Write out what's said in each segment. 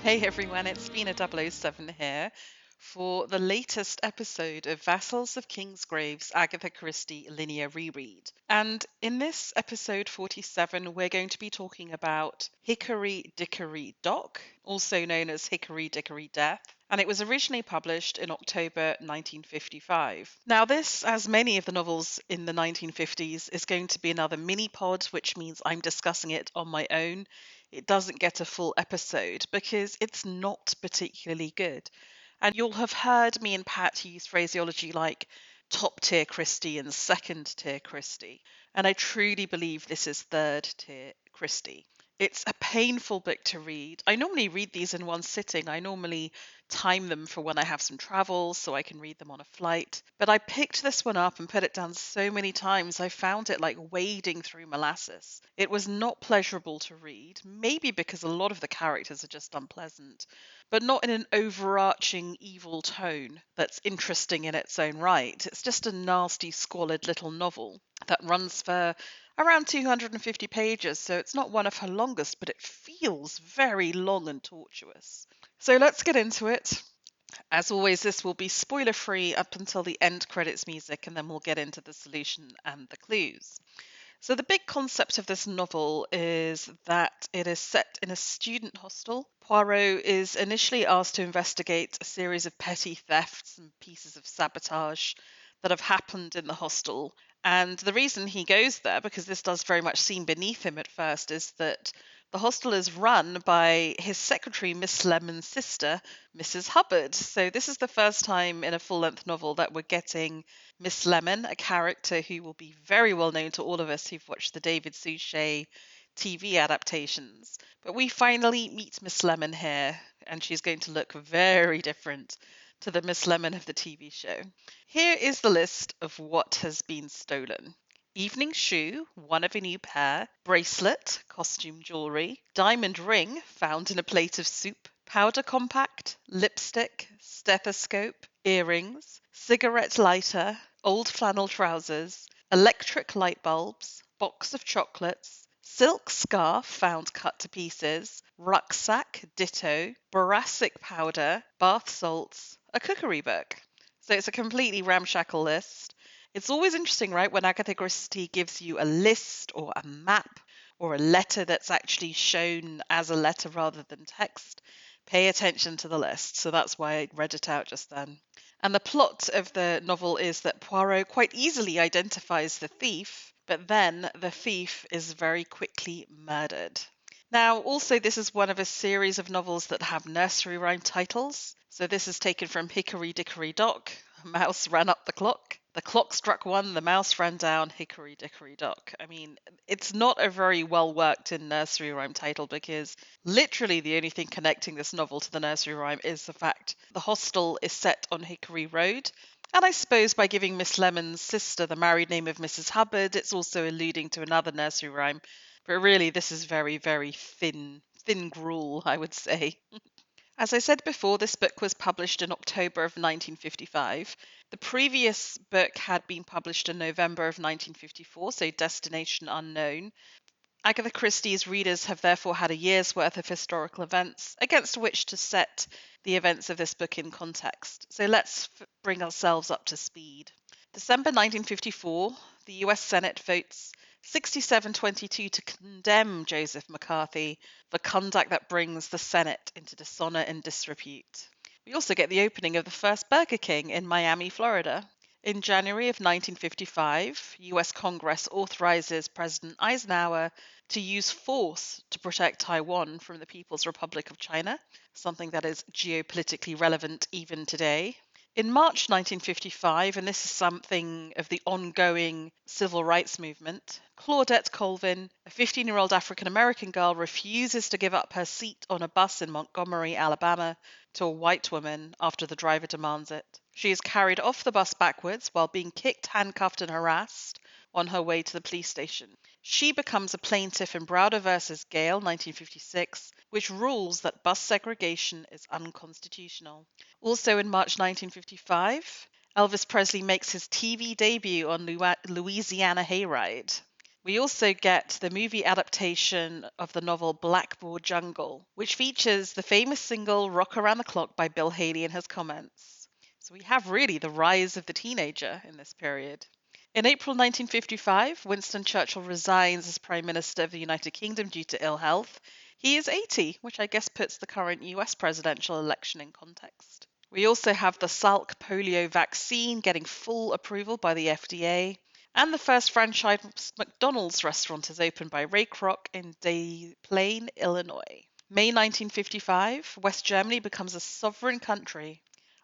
Hey everyone, it's Bina 007 here for the latest episode of Vassals of Kingsgrave's Agatha Christie linear reread. And in this episode 47, we're going to be talking about Hickory Dickory Dock, also known as Hickory Dickory Death. And it was originally published in October 1955. Now, this, as many of the novels in the 1950s, is going to be another mini-pod, which means I'm discussing it on my own. It doesn't get a full episode because it's not particularly good. And you'll have heard me and Pat use phraseology like top tier Christie and second tier Christie. And I truly believe this is third tier Christie. It's a painful book to read. I normally read these in one sitting. I normally time them for when I have some travel so I can read them on a flight. But I picked this one up and put it down so many times I found it like wading through molasses. It was not pleasurable to read, maybe because a lot of the characters are just unpleasant, but not in an overarching evil tone that's interesting in its own right. It's just a nasty, squalid little novel that runs for around 250 pages, so it's not one of her longest, but it feels very long and tortuous. So let's get into it. As always, this will be spoiler free up until the end credits music, and then we'll get into the solution and the clues. So, the big concept of this novel is that it is set in a student hostel. Poirot is initially asked to investigate a series of petty thefts and pieces of sabotage that have happened in the hostel. And the reason he goes there, because this does very much seem beneath him at first, is that the hostel is run by his secretary, Miss Lemon's sister, Mrs. Hubbard. So, this is the first time in a full length novel that we're getting Miss Lemon, a character who will be very well known to all of us who've watched the David Suchet TV adaptations. But we finally meet Miss Lemon here, and she's going to look very different to the Miss Lemon of the TV show. Here is the list of what has been stolen. Evening shoe, one of a new pair, bracelet, costume jewellery, diamond ring found in a plate of soup, powder compact, lipstick, stethoscope, earrings, cigarette lighter, old flannel trousers, electric light bulbs, box of chocolates, silk scarf found cut to pieces, rucksack, ditto, boracic powder, bath salts, a cookery book. So it's a completely ramshackle list. It's always interesting, right, when Agatha Christie gives you a list or a map or a letter that's actually shown as a letter rather than text. Pay attention to the list. So that's why I read it out just then. And the plot of the novel is that Poirot quite easily identifies the thief, but then the thief is very quickly murdered. Now, also, this is one of a series of novels that have nursery rhyme titles. So this is taken from Hickory Dickory Dock. A mouse ran up the clock. The clock struck one, the mouse ran down, Hickory Dickory Dock. I mean, it's not a very well worked in nursery rhyme title because literally the only thing connecting this novel to the nursery rhyme is the fact the hostel is set on Hickory Road. And I suppose by giving Miss Lemon's sister the married name of Mrs. Hubbard, it's also alluding to another nursery rhyme. But really, this is very, very thin gruel, I would say. As I said before, this book was published in October of 1955. The previous book had been published in November of 1954, so Destination Unknown. Agatha Christie's readers have therefore had a year's worth of historical events against which to set the events of this book in context. So let's bring ourselves up to speed. December 1954, the US Senate votes 67-22 to condemn Joseph McCarthy for conduct that brings the Senate into dishonor and disrepute. We also get the opening of the first Burger King in Miami, Florida. In January of 1955, US Congress authorizes President Eisenhower to use force to protect Taiwan from the People's Republic of China, something that is geopolitically relevant even today. In March 1955, and this is something of the ongoing civil rights movement, Claudette Colvin, a 15-year-old African-American girl, refuses to give up her seat on a bus in Montgomery, Alabama, to a white woman after the driver demands it. She is carried off the bus backwards while being kicked, handcuffed, and harassed on her way to the police station. She becomes a plaintiff in Browder versus Gale, 1956, which rules that bus segregation is unconstitutional. Also in March 1955, Elvis Presley makes his TV debut on Louisiana Hayride. We also get the movie adaptation of the novel Blackboard Jungle, which features the famous single Rock Around the Clock by Bill Haley and his comments. So we have really the rise of the teenager in this period. In April 1955, Winston Churchill resigns as Prime Minister of the United Kingdom due to ill health. He is 80, which I guess puts the current US presidential election in context. We also have the Salk polio vaccine getting full approval by the FDA. And the first franchise McDonald's restaurant is opened by Ray Kroc in Des Plaines, Illinois. May 1955, West Germany becomes a sovereign country.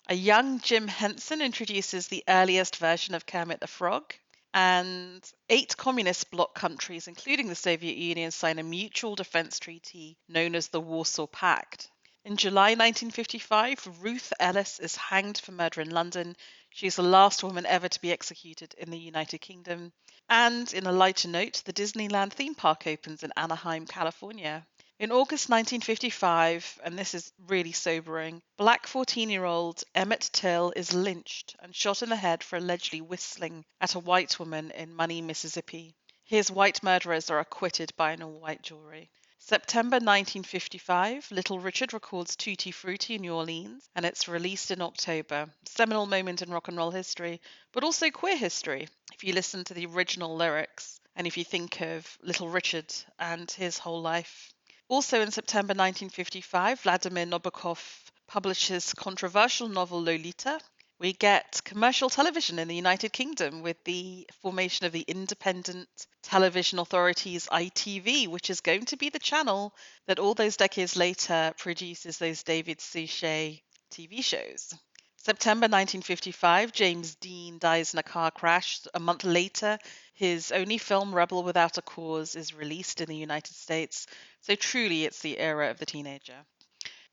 A young Jim Henson introduces the earliest version of Kermit the Frog. And 8 communist bloc countries, including the Soviet Union, sign a mutual defense treaty known as the Warsaw Pact. In July 1955, Ruth Ellis is hanged for murder in London. She is the last woman ever to be executed in the United Kingdom. And in a lighter note, the Disneyland theme park opens in Anaheim, California. In August 1955, and this is really sobering, black 14-year-old Emmett Till is lynched and shot in the head for allegedly whistling at a white woman in Money, Mississippi. His white murderers are acquitted by an all-white jury. September 1955, Little Richard records Tutti Frutti in New Orleans, and it's released in October. Seminal moment in rock and roll history, but also queer history, if you listen to the original lyrics, and if you think of Little Richard and his whole life. Also in September 1955, Vladimir Nabokov publishes controversial novel Lolita. We get commercial television in the United Kingdom with the formation of the Independent Television Authority's ITV, which is going to be the channel that all those decades later produces those David Suchet TV shows. September 1955, James Dean dies in a car crash. A month later, his only film, Rebel Without a Cause, is released in the United States. So truly, it's the era of the teenager.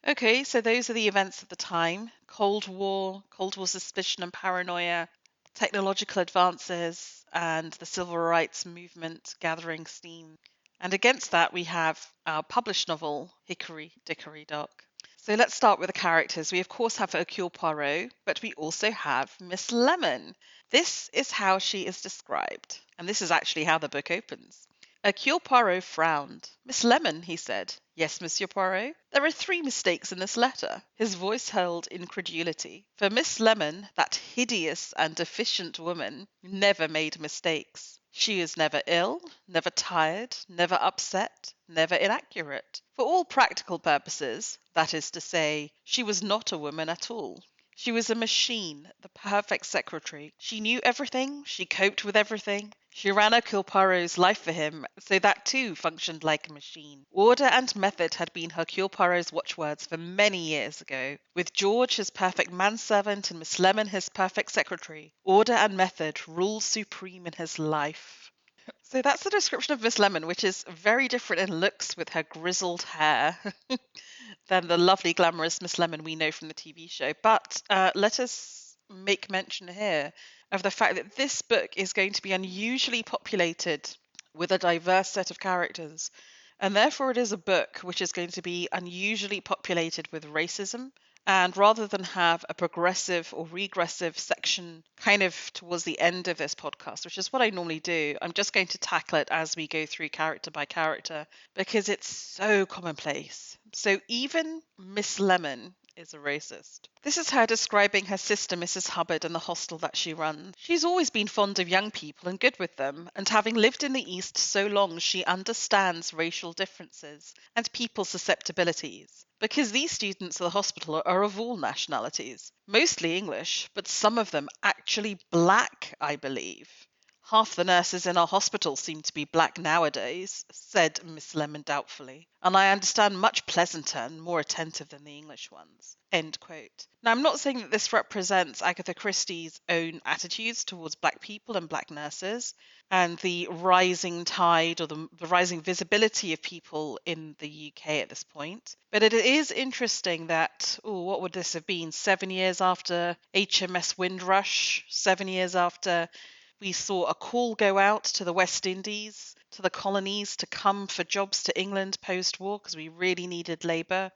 Okay, so those are the events of the time. Cold War suspicion and paranoia, technological advances, and the civil rights movement gathering steam. And against that, we have our published novel, Hickory Dickory Dock. So let's start with the characters. We, of course, have Hercule Poirot, but we also have Miss Lemon. This is how she is described, and this is actually how the book opens. Hercule Poirot frowned. Miss Lemon, he said. Yes, Monsieur Poirot. There are 3 mistakes in this letter. His voice held incredulity. For Miss Lemon, that hideous and deficient woman, never made mistakes. She is never ill, never tired, never upset, never inaccurate. For all practical purposes, that is to say, she was not a woman at all. She was a machine, the perfect secretary. She knew everything, she coped with everything. She ran Hercule Poirot's life for him, so that too functioned like a machine. Order and method had been Hercule Poirot's watchwords for many years ago. With George his perfect manservant and Miss Lemon his perfect secretary, order and method ruled supreme in his life. So that's the description of Miss Lemon, which is very different in looks with her grizzled hair than the lovely, glamorous Miss Lemon we know from the TV show. But let us make mention here of the fact that this book is going to be unusually populated with a diverse set of characters. And therefore it is a book which is going to be unusually populated with racism. And rather than have a progressive or regressive section kind of towards the end of this podcast, which is what I normally do, I'm just going to tackle it as we go through character by character because it's so commonplace. So even Miss Lemon is a racist. This is her describing her sister, Mrs. Hubbard, and the hostel that she runs. She's always been fond of young people and good with them, and having lived in the East so long, she understands racial differences and people's susceptibilities. Because these students at the hospital are of all nationalities, mostly English, but some of them actually black, I believe. Half the nurses in our hospital seem to be black nowadays, said Miss Lemon doubtfully, and I understand much pleasanter and more attentive than the English ones. End quote. Now, I'm not saying that this represents Agatha Christie's own attitudes towards black people and black nurses, and the rising tide or the rising visibility of people in the UK at this point. But it is interesting that, what would this have been, 7 years after HMS Windrush, 7 years after we saw a call go out to the West Indies, to the colonies to come for jobs to England post-war because we really needed labour.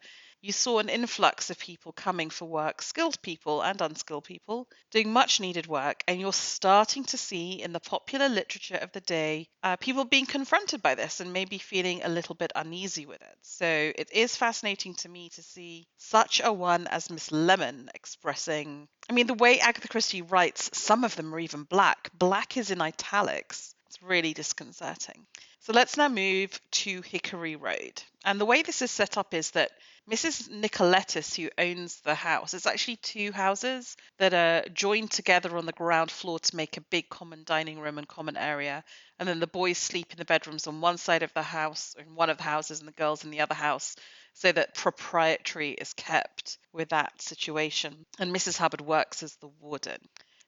You saw an influx of people coming for work, skilled people and unskilled people, doing much needed work, and you're starting to see in the popular literature of the day people being confronted by this and maybe feeling a little bit uneasy with it. So it is fascinating to me to see such a one as Miss Lemon expressing, I mean, the way Agatha Christie writes, some of them are even black. Black is in italics. It's really disconcerting. So let's now move to Hickory Road. And the way this is set up is that Mrs. Nicoletis, who owns the house, it's actually two houses that are joined together on the ground floor to make a big common dining room and common area. And then the boys sleep in the bedrooms on one side of the house, in one of the houses, and the girls in the other house, so that propriety is kept with that situation. And Mrs. Hubbard works as the warden.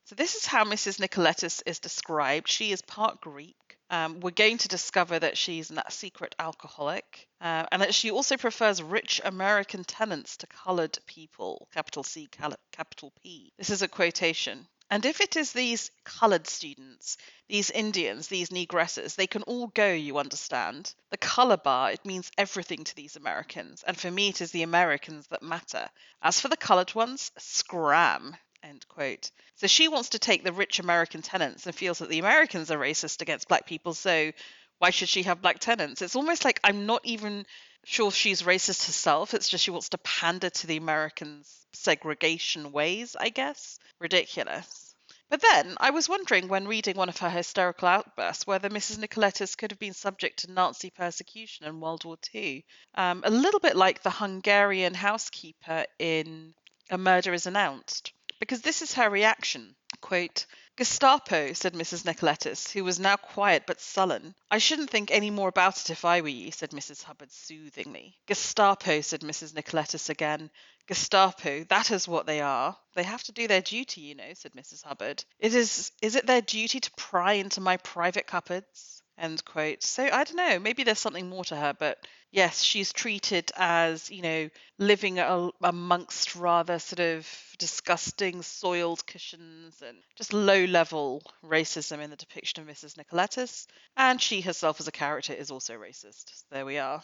So this is how Mrs. Nicoletis is described. She is part Greek. We're going to discover that she's a secret alcoholic, and that she also prefers rich American tenants to coloured people, capital C, capital P. This is a quotation. And if it is these coloured students, these Indians, these negresses, they can all go, you understand. The colour bar, it means everything to these Americans, and for me it is the Americans that matter. As for the coloured ones, scram. End quote. So she wants to take the rich American tenants and feels that the Americans are racist against black people, so why should she have black tenants? It's almost like I'm not even sure if she's racist herself. It's just she wants to pander to the Americans' segregation ways, I guess. Ridiculous. But then I was wondering when reading one of her hysterical outbursts whether Mrs. Nicoletis could have been subject to Nazi persecution in World War II. A little bit like the Hungarian housekeeper in A Murder is Announced. Because this is her reaction. Quote, Gestapo, said Mrs. Nicoletis, who was now quiet but sullen. I shouldn't think any more about it if I were you, said Mrs. Hubbard soothingly. Gestapo, said Mrs. Nicoletis again. Gestapo, that is what they are. They have to do their duty, you know, said Mrs. Hubbard. Is it their duty to pry into my private cupboards? End quote. So I don't know, maybe there's something more to her, but yes, she's treated as, living amongst rather sort of disgusting soiled cushions and just low-level racism in the depiction of Mrs. Nicoletis. And she herself as a character is also racist. There we are.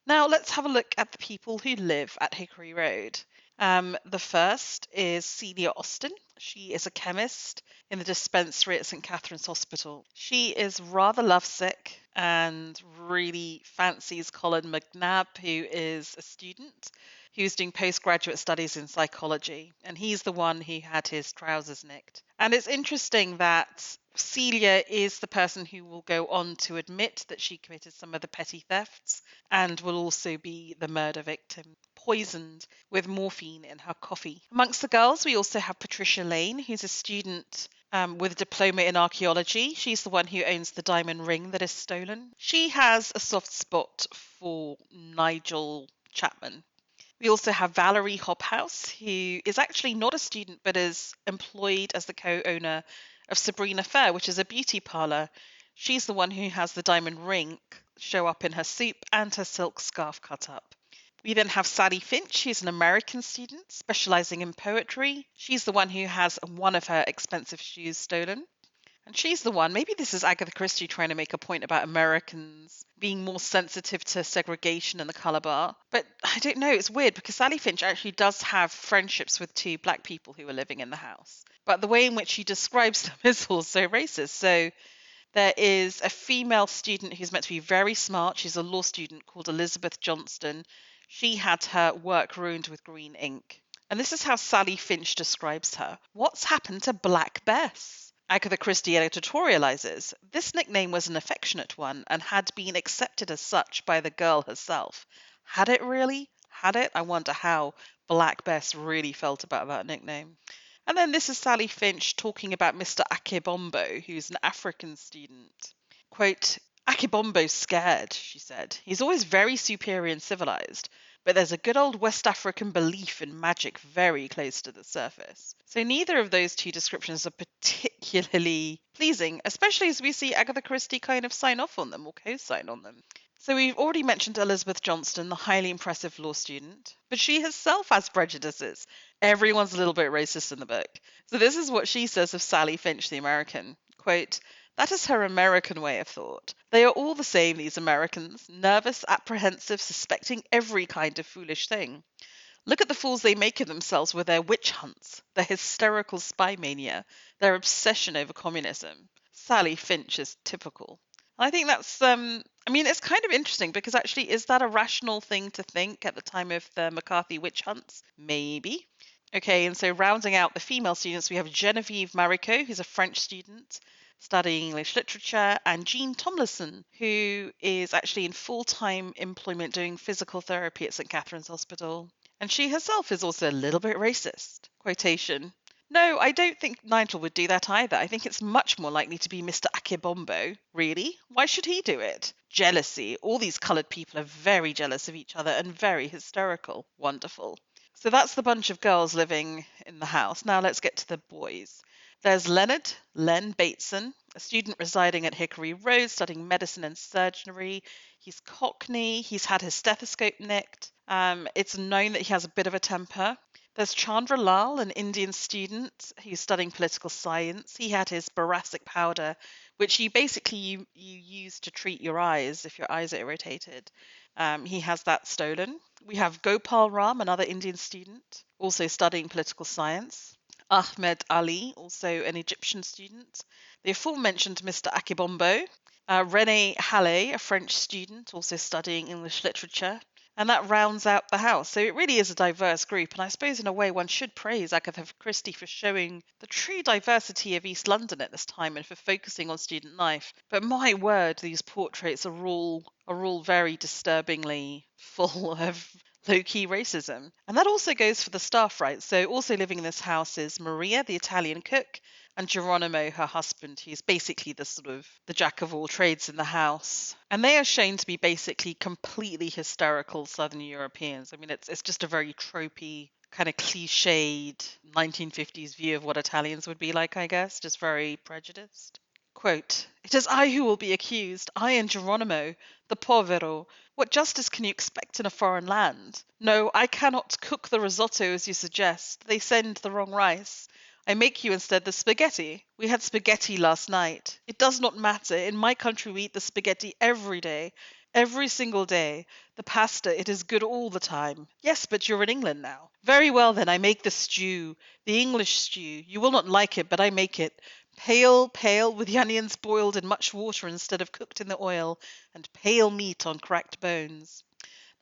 Now let's have a look at the people who live at Hickory Road. The first is Celia Austen. She is a chemist in the dispensary at St. Catherine's Hospital. She is rather lovesick and really fancies Colin McNabb, who is a student who's doing postgraduate studies in psychology. And he's the one who had his trousers nicked. And it's interesting that Celia is the person who will go on to admit that she committed some of the petty thefts and will also be the murder victim, poisoned with morphine in her coffee. Amongst the girls, we also have Patricia Lane, who's a student with a diploma in archaeology. She's the one who owns the diamond ring that is stolen. She has a soft spot for Nigel Chapman. We also have Valerie Hobhouse, who is actually not a student but is employed as the co-owner of Sabrina Fair, which is a beauty parlour. She's the one who has the diamond ring show up in her soup and her silk scarf cut up. We then have Sally Finch, who's an American student specialising in poetry. She's the one who has one of her expensive shoes stolen. And she's the one, maybe this is Agatha Christie trying to make a point about Americans being more sensitive to segregation in the colour bar. But I don't know, it's weird because Sally Finch actually does have friendships with two black people who are living in the house. But the way in which she describes them is also racist. So there is a female student who's meant to be very smart. She's a law student called Elizabeth Johnston. She had her work ruined with green ink. And this is how Sally Finch describes her. What's happened to Black Bess? Agatha Christie editorializes, this nickname was an affectionate one and had been accepted as such by the girl herself. Had it really? Had it? I wonder how Black Bess really felt about that nickname. And then this is Sally Finch talking about Mr. Akebombo, who's an African student. Quote, Akebombo's scared, she said. He's always very superior and civilized, but there's a good old West African belief in magic very close to the surface. So neither of those two descriptions are particularly pleasing, especially as we see Agatha Christie kind of sign off on them or co-sign on them. So we've already mentioned Elizabeth Johnston, the highly impressive law student, but she herself has prejudices. Everyone's a little bit racist in the book. So this is what she says of Sally Finch, the American. Quote, that is her American way of thought. They are all the same, these Americans, nervous, apprehensive, suspecting every kind of foolish thing. Look at the fools they make of themselves with their witch hunts, their hysterical spy mania, their obsession over communism. Sally Finch is typical. And I think that's, I mean, it's kind of interesting because actually, is that a rational thing to think at the time of the McCarthy witch hunts? Maybe. Okay, and so rounding out the female students, we have Genevieve Marico, who's a French student studying English literature, and Jean Tomlinson, who is actually in full-time employment doing physical therapy at St. Catherine's Hospital. And she herself is also a little bit racist. Quotation. No, I don't think Nigel would do that either. I think it's much more likely to be Mr. Akebombo. Really? Why should he do it? Jealousy. All these coloured people are very jealous of each other and very hysterical. Wonderful. So that's the bunch of girls living in the house. Now let's get to the boys. There's Leonard, Len Bateson, a student residing at Hickory Road studying medicine and surgery. He's Cockney. He's had his stethoscope nicked. It's known that he has a bit of a temper. There's Chandra Lal, an Indian student who's studying political science. He had his boracic powder, which you use to treat your eyes if your eyes are irritated. He has that stolen. We have Gopal Ram, another Indian student, also studying political science. Ahmed Ali, also an Egyptian student. The aforementioned Mr. Akibombo. Rene Halle, a French student, also studying English literature. And that rounds out the house. So it really is a diverse group. And I suppose in a way one should praise Agatha Christie for showing the true diversity of East London at this time and for focusing on student life. But my word, these portraits are all very disturbingly full of low-key racism. And that also goes for the staff, right? So also living in this house is Maria, the Italian cook, and Geronimo, her husband, who's basically the sort of the jack of all trades in the house. And they are shown to be basically completely hysterical Southern Europeans. I mean, it's just a very tropey, kind of cliched 1950s view of what Italians would be like, I guess, just very prejudiced. Quote, "It is I who will be accused, I and Geronimo, the povero. What justice can you expect in a foreign land? No, I cannot cook the risotto as you suggest. They send the wrong rice. I make you instead the spaghetti. We had spaghetti last night. It does not matter. In my country we eat the spaghetti every day. Every single day. The pasta, it is good all the time. Yes, but you're in England now. Very well then, I make the stew. The English stew. You will not like it, but I make it. Pale, pale, with the onions boiled in much water instead of cooked in the oil, and pale meat on cracked bones."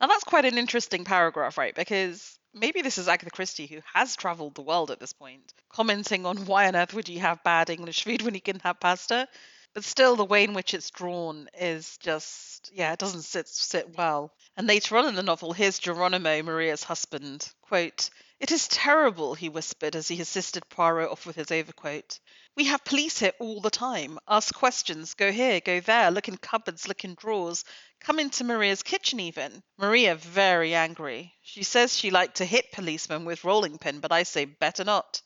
Now that's quite an interesting paragraph, right? Because maybe this is Agatha Christie, who has travelled the world at this point, commenting on why on earth would you have bad English food when you can have pasta. But still, the way in which it's drawn is just, yeah, it doesn't sit well. And later on in the novel, here's Geronimo, Maria's husband. Quote, "It is terrible," he whispered as he assisted Poirot off with his overcoat. "We have police here all the time. Ask questions. Go here, go there. Look in cupboards, look in drawers. Come into Maria's kitchen even." Maria very angry. She says she liked to hit policemen with rolling pin, but I say better not.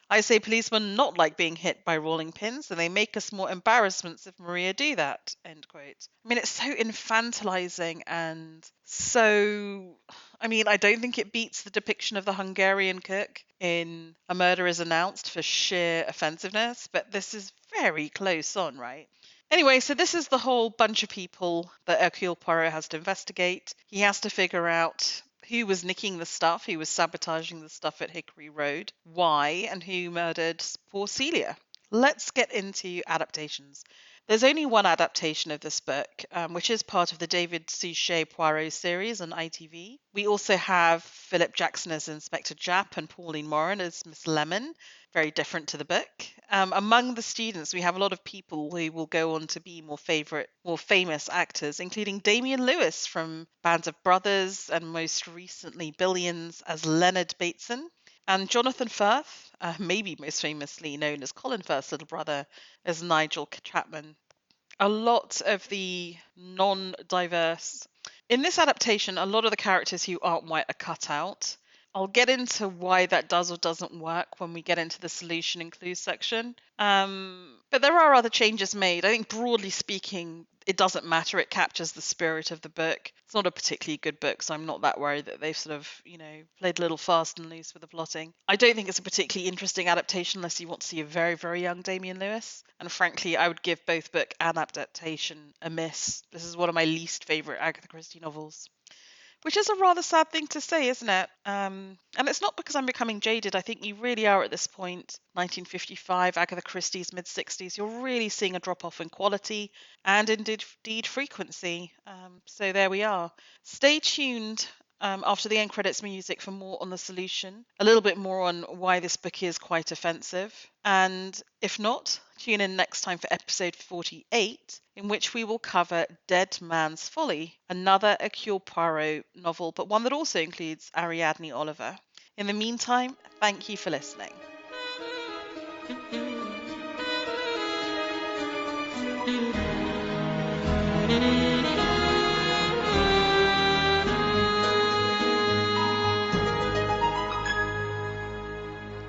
I say policemen not like being hit by rolling pins, and they make us more embarrassments if Maria do that. End quote. I mean, it's so infantilizing and so. I mean, I don't think it beats the depiction of the Hungarian cook in A Murder is Announced for sheer offensiveness, but this is very close on, right? Anyway, so this is the whole bunch of people that Hercule Poirot has to investigate. He has to figure out who was nicking the stuff, who was sabotaging the stuff at Hickory Road, why, and who murdered poor Celia. Let's get into adaptations. There's only one adaptation of this book, which is part of the David Suchet Poirot series on ITV. We also have Philip Jackson as Inspector Japp and Pauline Moran as Miss Lemon, very different to the book. Among the students, we have a lot of people who will go on to be more famous actors, including Damian Lewis from Band of Brothers and most recently Billions as Leonard Bateson, and Jonathan Firth, maybe most famously known as Colin Firth's little brother, as Nigel Chapman. A lot of the non-diverse. In this adaptation, a lot of the characters who aren't white are cut out. I'll get into why that does or doesn't work when we get into the solution and clues section. But there are other changes made. I think broadly speaking, it doesn't matter. It captures the spirit of the book. It's not a particularly good book, so I'm not that worried that they've sort of, played a little fast and loose with the plotting. I don't think it's a particularly interesting adaptation unless you want to see a very, very young Damian Lewis. And frankly, I would give both book and adaptation a miss. This is one of my least favourite Agatha Christie novels. Which is a rather sad thing to say, isn't it? And it's not because I'm becoming jaded. I think you really are at this point, 1955, Agatha Christie's mid-60s. You're really seeing a drop-off in quality and indeed frequency. So there we are. Stay tuned after the end credits music for more on the solution, a little bit more on why this book is quite offensive. And if not, tune in next time for episode 48, in which we will cover Dead Man's Folly, another Hercule Poirot novel, but one that also includes Ariadne Oliver. In the meantime, thank you for listening.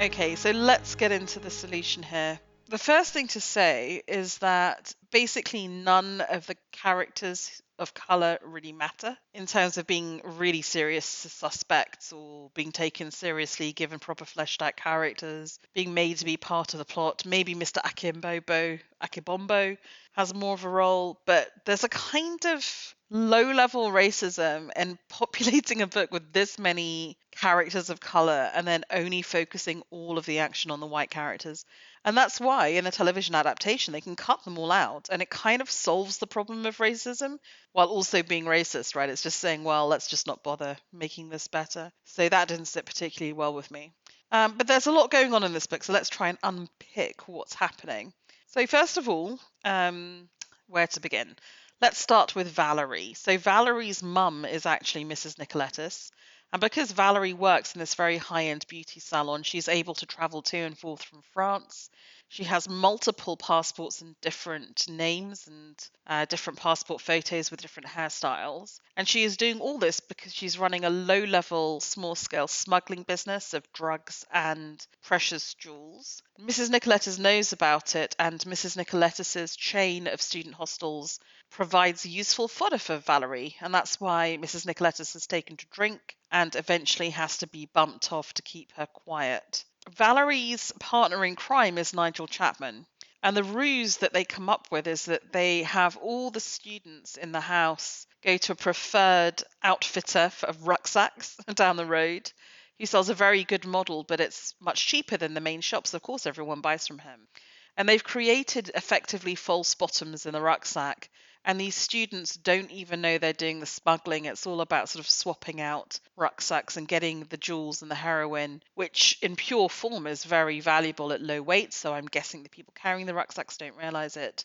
Okay, so let's get into the solution here. The first thing to say is that basically none of the characters of colour really matter in terms of being really serious suspects or being taken seriously, given proper fleshed out characters, being made to be part of the plot. Maybe Mr. Akibombo has more of a role, but there's a kind of low-level racism in populating a book with this many characters of color and then only focusing all of the action on the white characters. And that's why in a television adaptation they can cut them all out, and it kind of solves the problem of racism while also being racist, right? It's just saying, well, let's just not bother making this better. So that didn't sit particularly well with me. But there's a lot going on in this book, so let's try and unpick what's happening. So first of all, where to begin? Let's start with Valerie. So Valerie's mum is actually Mrs. Nicoletis. And because Valerie works in this very high-end beauty salon, she's able to travel to and forth from France. She has multiple passports and different names and different passport photos with different hairstyles. And she is doing all this because she's running a low-level, small-scale smuggling business of drugs and precious jewels. Mrs. Nicoletis knows about it, and Mrs. Nicoletis's chain of student hostels provides useful fodder for Valerie, and that's why Mrs. Nicoletis has taken to drink and eventually has to be bumped off to keep her quiet. Valerie's partner in crime is Nigel Chapman, and the ruse that they come up with is that they have all the students in the house go to a preferred outfitter of rucksacks down the road. He sells a very good model, but it's much cheaper than the main shops. Of course, everyone buys from him. And they've created effectively false bottoms in the rucksack. And these students don't even know they're doing the smuggling. It's all about sort of swapping out rucksacks and getting the jewels and the heroin, which in pure form is very valuable at low weight. So I'm guessing the people carrying the rucksacks don't realize it.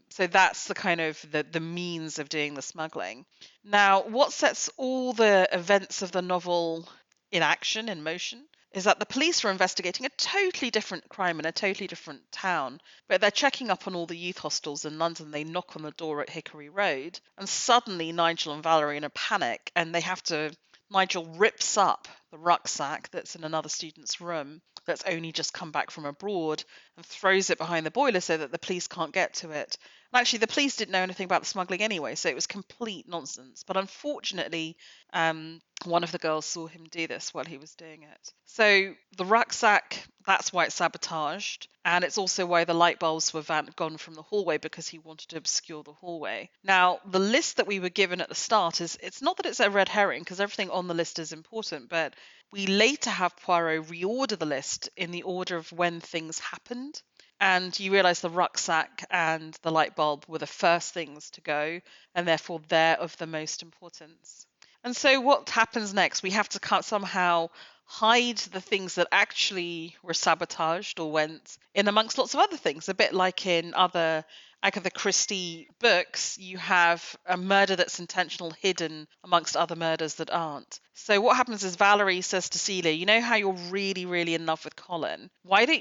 So that's the kind of the means of doing the smuggling. Now, what sets all the events of the novel in motion, is that the police are investigating a totally different crime in a totally different town, but they're checking up on all the youth hostels in London. They knock on the door at Hickory Road, and suddenly Nigel and Valerie are in a panic, and Nigel rips up the rucksack that's in another student's room that's only just come back from abroad and throws it behind the boiler so that the police can't get to it. And actually, the police didn't know anything about the smuggling anyway, so it was complete nonsense. But unfortunately, one of the girls saw him do this while he was doing it. So the rucksack, that's why it's sabotaged. And it's also why the light bulbs were gone from the hallway, because he wanted to obscure the hallway. Now, the list that we were given at the start it's not that it's a red herring, because everything on the list is important, but we later have Poirot reorder the list in the order of when things happened. And you realise the rucksack and the light bulb were the first things to go, and therefore they're of the most importance. And so what happens next? We have to somehow hide the things that actually were sabotaged or went in amongst lots of other things. A bit like in other Agatha Christie books, you have a murder that's intentional hidden amongst other murders that aren't. So what happens is Valerie says to Celia, you know how you're really, really in love with Colin?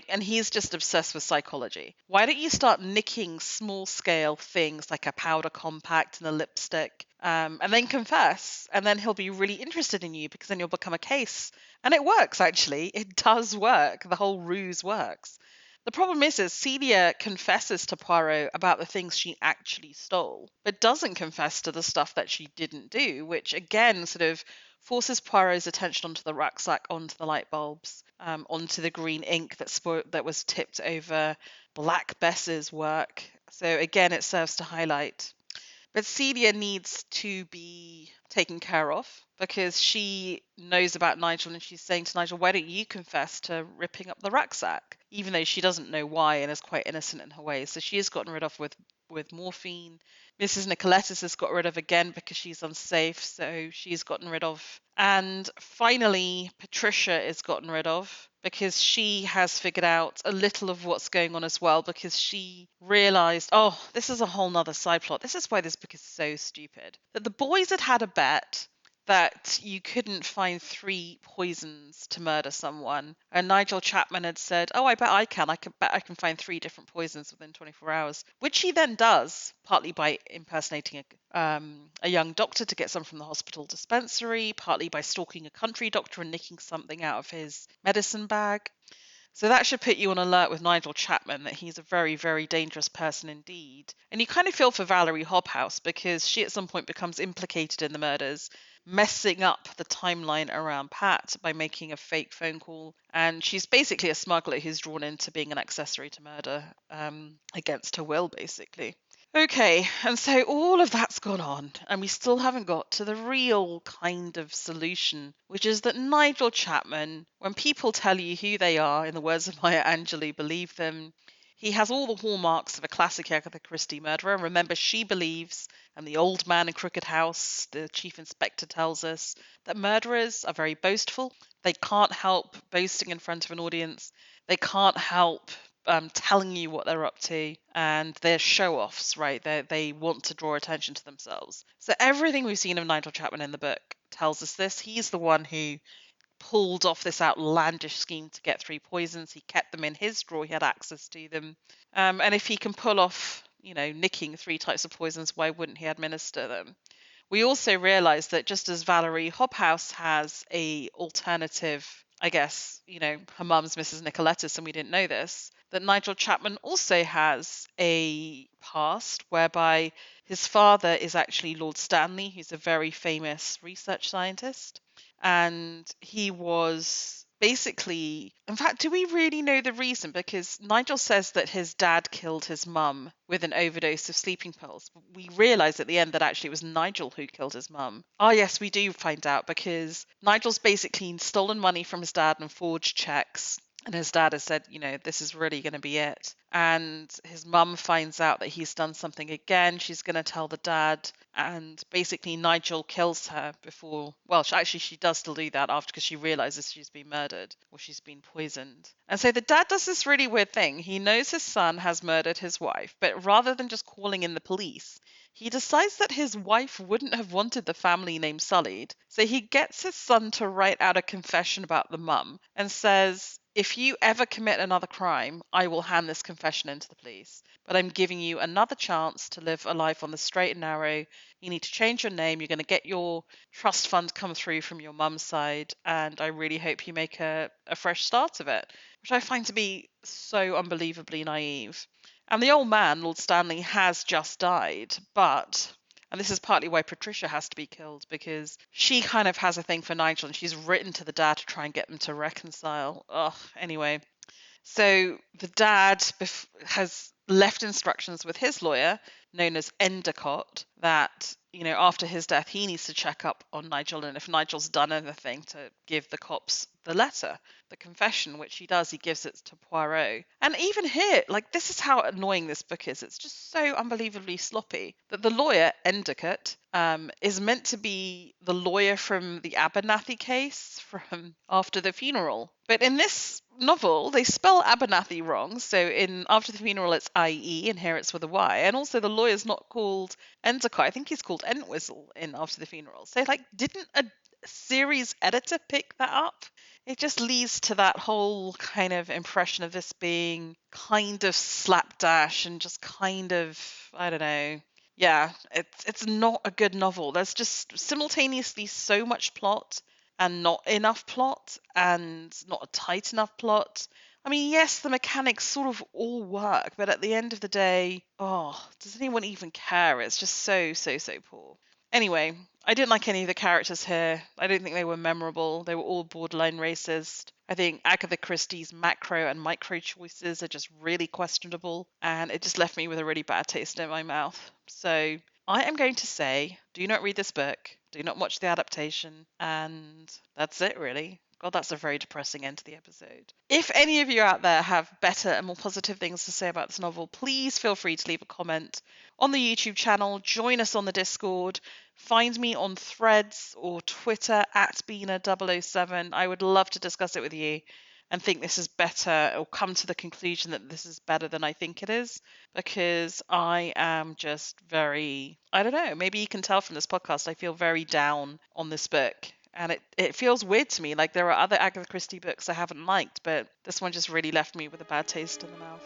And he's just obsessed with psychology. Why don't you start nicking small scale things like a powder compact and a lipstick, and then confess, and then he'll be really interested in you, because then you'll become a case. And it works, actually. It does work. The whole ruse works. The problem is Celia confesses to Poirot about the things she actually stole, but doesn't confess to the stuff that she didn't do, which again sort of forces Poirot's attention onto the rucksack, onto the light bulbs, onto the green ink that was tipped over Black Bess's work. So again, it serves to highlight. But Celia needs to be taken care of because she knows about Nigel and she's saying to Nigel, why don't you confess to ripping up the rucksack? Even though she doesn't know why and is quite innocent in her ways. So she is gotten rid of with morphine. Mrs. Nicoletis has got rid of again because she's unsafe, so she's gotten rid of. And finally, Patricia is gotten rid of because she has figured out a little of what's going on as well because she realized, oh, this is a whole nother side plot. This is why this book is so stupid. That the boys had a bet that you couldn't find 3 poisons to murder someone. And Nigel Chapman had said, "Oh, I bet I can. Bet I can find 3 different poisons within 24 hours," which he then does, partly by impersonating a young doctor to get some from the hospital dispensary, partly by stalking a country doctor and nicking something out of his medicine bag. So that should put you on alert with Nigel Chapman that he's a very, very dangerous person indeed. And you kind of feel for Valerie Hobhouse because she at some point becomes implicated in the murders, messing up the timeline around Pat by making a fake phone call. And she's basically a smuggler who's drawn into being an accessory to murder against her will, basically. Okay, and so all of that's gone on, and we still haven't got to the real kind of solution, which is that Nigel Chapman, when people tell you who they are, in the words of Maya Angelou, believe them. He has all the hallmarks of a classic Agatha Christie murderer. Remember, she believes, and the old man in Crooked House, the chief inspector, tells us that murderers are very boastful. They can't help boasting in front of an audience. They can't help telling you what they're up to, and they're show-offs, right? They want to draw attention to themselves. So everything we've seen of Nigel Chapman in the book tells us this. He's the one who pulled off this outlandish scheme to get 3 poisons. He kept them in his drawer. He had access to them. And if he can pull off, nicking 3 types of poisons, why wouldn't he administer them? We also realize that just as Valerie Hobhouse has a alternative, I guess, her mum's Mrs. Nicoletis, and we didn't know this, that Nigel Chapman also has a past whereby his father is actually Lord Stanley, who's a very famous research scientist. And he was basically, in fact, do we really know the reason? Because Nigel says that his dad killed his mum with an overdose of sleeping pills. We realize at the end that actually it was Nigel who killed his mum. Oh, yes, we do find out because Nigel's basically stolen money from his dad and forged checks. And his dad has said, this is really going to be it. And his mum finds out that he's done something again. She's going to tell the dad. And basically, Nigel kills her before. Well, she does still do that after because she realizes she's been murdered or she's been poisoned. And so the dad does this really weird thing. He knows his son has murdered his wife, but rather than just calling in the police, he decides that his wife wouldn't have wanted the family name sullied. So he gets his son to write out a confession about the mum and says, "If you ever commit another crime, I will hand this confession in to the police. But I'm giving you another chance to live a life on the straight and narrow. You need to change your name. You're going to get your trust fund come through from your mum's side. And I really hope you make a fresh start of it," which I find to be so unbelievably naive. And the old man, Lord Stanley, has just died, and this is partly why Patricia has to be killed, because she kind of has a thing for Nigel and she's written to the dad to try and get them to reconcile. Ugh, anyway. So the dad has left instructions with his lawyer, known as Endicott, that, after his death, he needs to check up on Nigel. And if Nigel's done anything, to give the cops the letter, the confession, which he does. He gives it to Poirot. And even here, this is how annoying this book is. It's just so unbelievably sloppy that the lawyer, Endicott, is meant to be the lawyer from the Abernathy case from After the Funeral. But in this novel, they spell Abernathy wrong. So in After the Funeral, it's IE, and here it's with a Y. And also, the lawyer's not called Endicott. I think he's called Entwistle in After the Funeral. So, didn't a series editor pick that up? It just leads to that whole kind of impression of this being kind of slapdash and just kind of, I don't know. Yeah, it's not a good novel. There's just simultaneously so much plot and not enough plot and not a tight enough plot. I mean, yes, the mechanics sort of all work, but at the end of the day, does anyone even care? It's just so, so, so poor. Anyway, I didn't like any of the characters here. I don't think they were memorable. They were all borderline racist. I think Agatha Christie's macro and micro choices are just really questionable, and it just left me with a really bad taste in my mouth. So I am going to say, do not read this book, do not watch the adaptation, and that's it, really. God, that's a very depressing end to the episode. If any of you out there have better and more positive things to say about this novel, please feel free to leave a comment on the YouTube channel, join us on the Discord, find me on Threads or Twitter at Bina007. I would love to discuss it with you and think this is better, or come to the conclusion that this is better than I think it is, because I am just very, I don't know, maybe you can tell from this podcast, I feel very down on this book. And it feels weird to me. Like, there are other Agatha Christie books I haven't liked, but this one just really left me with a bad taste in the mouth.